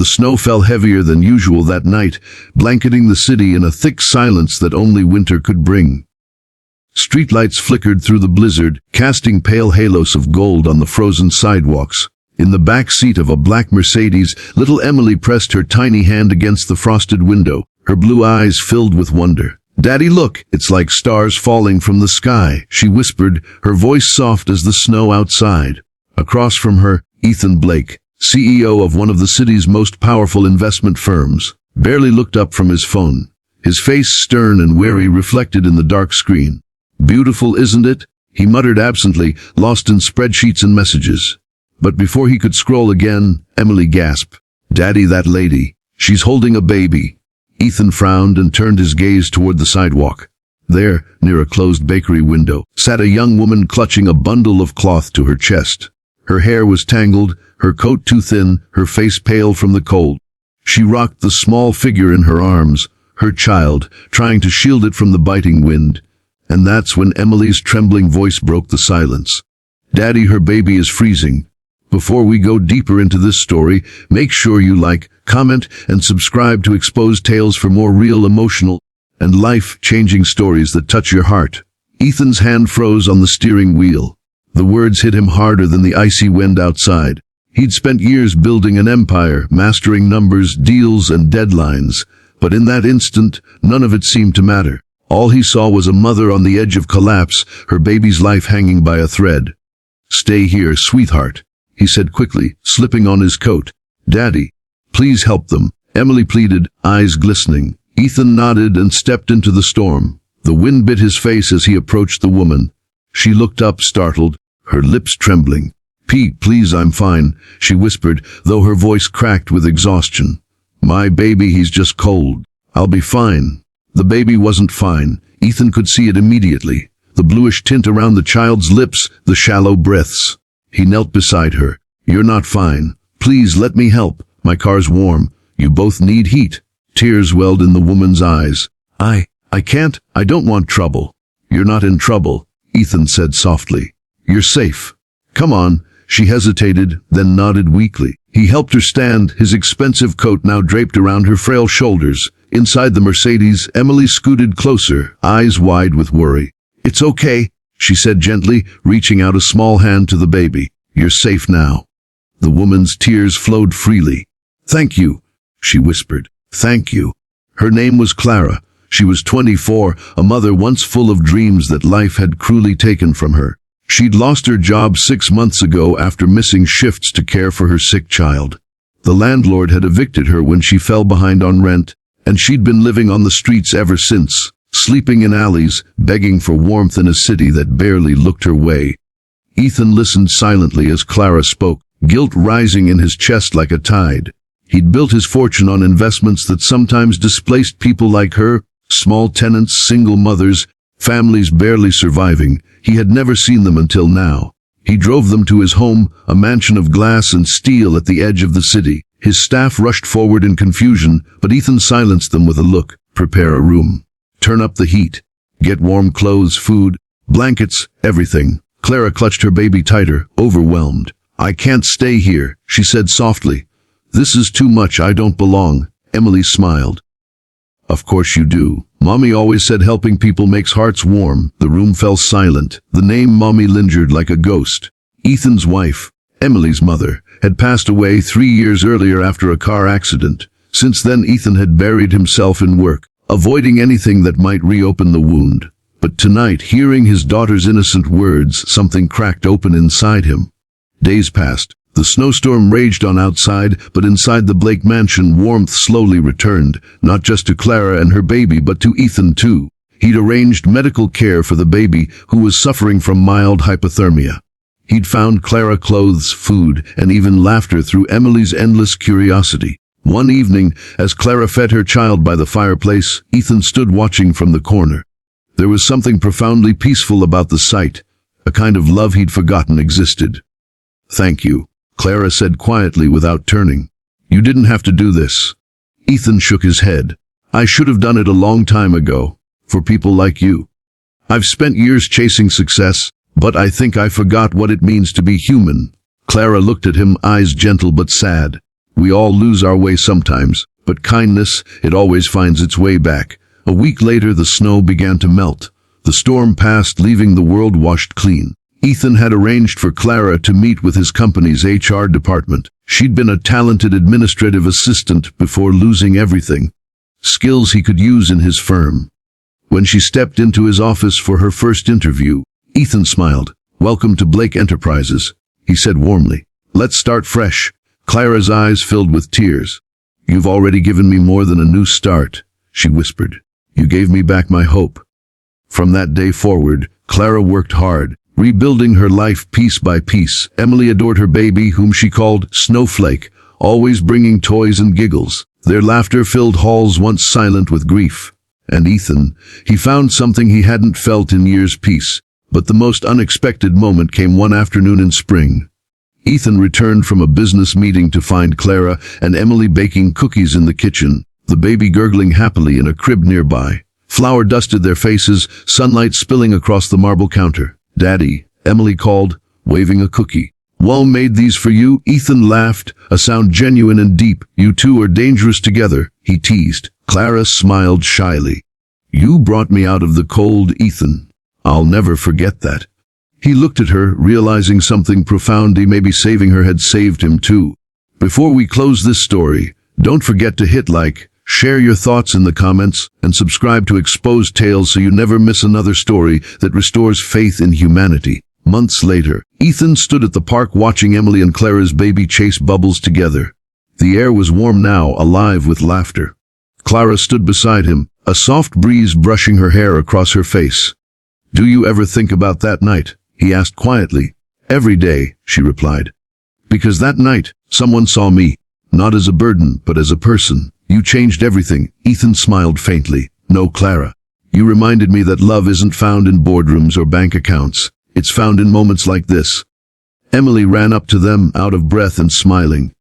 The snow fell heavier than usual that night, blanketing the city in a thick silence that only winter could bring. Streetlights flickered through the blizzard, casting pale halos of gold on the frozen sidewalks. In the back seat of a black Mercedes, little Emily pressed her tiny hand against the frosted window, her blue eyes filled with wonder. "Daddy, look, it's like stars falling from the sky," she whispered, her voice soft as the snow outside. Across from her, Ethan Blake, CEO of one of the city's most powerful investment firms, barely looked up from his phone. His face stern and wary reflected in the dark screen. "Beautiful, isn't it?" he muttered absently, lost in spreadsheets and messages. But before he could scroll again, Emily gasped. "Daddy, that lady. She's holding a baby." Ethan frowned and turned his gaze toward the sidewalk. There, near a closed bakery window, sat a young woman clutching a bundle of cloth to her chest. Her hair was tangled, her coat too thin, her face pale from the cold. She rocked the small figure in her arms, her child, trying to shield it from the biting wind. And that's when Emily's trembling voice broke the silence. "Daddy, her baby is freezing." Before we go deeper into this story, make sure you like, comment, and subscribe to Exposed Tales for more real, emotional, and life-changing stories that touch your heart. Ethan's hand froze on the steering wheel. The words hit him harder than the icy wind outside. He'd spent years building an empire, mastering numbers, deals, and deadlines. But in that instant, none of it seemed to matter. All he saw was a mother on the edge of collapse, her baby's life hanging by a thread. "Stay here, sweetheart," he said quickly, slipping on his coat. "Daddy, please help them," Emily pleaded, eyes glistening. Ethan nodded and stepped into the storm. The wind bit his face as he approached the woman. She looked up, startled, her lips trembling. "Pete, please, I'm fine," she whispered, though her voice cracked with exhaustion. "My baby, he's just cold. I'll be fine." The baby wasn't fine. Ethan could see it immediately. The bluish tint around the child's lips, the shallow breaths. He knelt beside her. "You're not fine. Please let me help. My car's warm. You both need heat." Tears welled in the woman's eyes. I can't. I don't want trouble." "You're not in trouble," Ethan said softly. "You're safe. Come on." She hesitated, then nodded weakly. He helped her stand, his expensive coat now draped around her frail shoulders. Inside the Mercedes, Emily scooted closer, eyes wide with worry. "It's okay," she said gently, reaching out a small hand to the baby. "You're safe now." The woman's tears flowed freely. "Thank you," she whispered. "Thank you." Her name was Clara. She was 24, a mother once full of dreams that life had cruelly taken from her. She'd lost her job 6 months ago after missing shifts to care for her sick child. The landlord had evicted her when she fell behind on rent, and she'd been living on the streets ever since, sleeping in alleys, begging for warmth in a city that barely looked her way. Ethan listened silently as Clara spoke, guilt rising in his chest like a tide. He'd built his fortune on investments that sometimes displaced people like her, small tenants, single mothers, families barely surviving. He had never seen them until now. He drove them to his home, a mansion of glass and steel at the edge of the city. His staff rushed forward in confusion, but Ethan silenced them with a look. "Prepare a room. Turn up the heat. Get warm clothes, food, blankets, everything." Clara clutched her baby tighter, overwhelmed. "I can't stay here," she said softly. "This is too much. I don't belong." Emily smiled. "Of course you do. Mommy always said helping people makes hearts warm." The room fell silent. The name Mommy lingered like a ghost. Ethan's wife, Emily's mother, had passed away 3 years earlier after a car accident. Since then, Ethan had buried himself in work, avoiding anything that might reopen the wound. But tonight, hearing his daughter's innocent words, something cracked open inside him. Days passed. The snowstorm raged on outside, but inside the Blake mansion, warmth slowly returned, not just to Clara and her baby, but to Ethan too. He'd arranged medical care for the baby, who was suffering from mild hypothermia. He'd found Clara clothes, food, and even laughter through Emily's endless curiosity. One evening, as Clara fed her child by the fireplace, Ethan stood watching from the corner. There was something profoundly peaceful about the sight, a kind of love he'd forgotten existed. "Thank you," Clara said quietly without turning. "You didn't have to do this." Ethan shook his head. "I should have done it a long time ago, for people like you. I've spent years chasing success, but I think I forgot what it means to be human." Clara looked at him, eyes gentle but sad. We all lose our way sometimes, but kindness, it always finds its way back. A week later, the snow began to melt. The storm passed, leaving the world washed clean. Ethan had arranged for Clara to meet with his company's HR department. She'd been a talented administrative assistant before losing everything, skills he could use in his firm. When she stepped into his office for her first interview, Ethan smiled. "Welcome to Blake Enterprises," he said warmly. "Let's start fresh." Clara's eyes filled with tears. "You've already given me more than a new start," she whispered. "You gave me back my hope." From that day forward, Clara worked hard, rebuilding her life piece by piece. Emily adored her baby, whom she called Snowflake, always bringing toys and giggles. Their laughter filled halls once silent with grief. And Ethan, he found something he hadn't felt in years, peace. But the most unexpected moment came one afternoon in spring. Ethan returned from a business meeting to find Clara and Emily baking cookies in the kitchen, the baby gurgling happily in a crib nearby. Flour dusted their faces, sunlight spilling across the marble counter. "Daddy," Emily called, waving a cookie. "Well, made these for you," Ethan laughed, a sound genuine and deep. "You two are dangerous together," he teased. Clara smiled shyly. "You brought me out of the cold, Ethan. I'll never forget that." He looked at her, realizing something profound. Maybe saving her had saved him too. Before we close this story, don't forget to hit like, share your thoughts in the comments, and subscribe to Exposed Tales so you never miss another story that restores faith in humanity. Months later, Ethan stood at the park watching Emily and Clara's baby chase bubbles together. The air was warm now, alive with laughter. Clara stood beside him, a soft breeze brushing her hair across her face. "Do you ever think about that night?" he asked quietly. "Every day," she replied. "Because that night, someone saw me, not as a burden, but as a person. You changed everything." Ethan smiled faintly. "No, Clara. You reminded me that love isn't found in boardrooms or bank accounts. It's found in moments like this." Emily ran up to them, out of breath and smiling.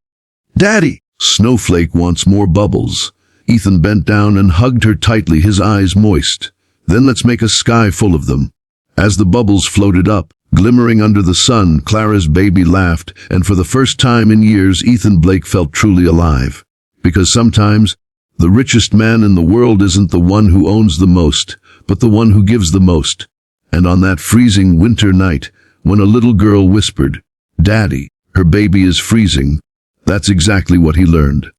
"Daddy, Snowflake wants more bubbles." Ethan bent down and hugged her tightly, his eyes moist. "Then let's make a sky full of them." As the bubbles floated up, glimmering under the sun, Clara's baby laughed, and for the first time in years, Ethan Blake felt truly alive. Because sometimes, the richest man in the world isn't the one who owns the most, but the one who gives the most. And on that freezing winter night, when a little girl whispered, "Daddy, her baby is freezing," that's exactly what he learned.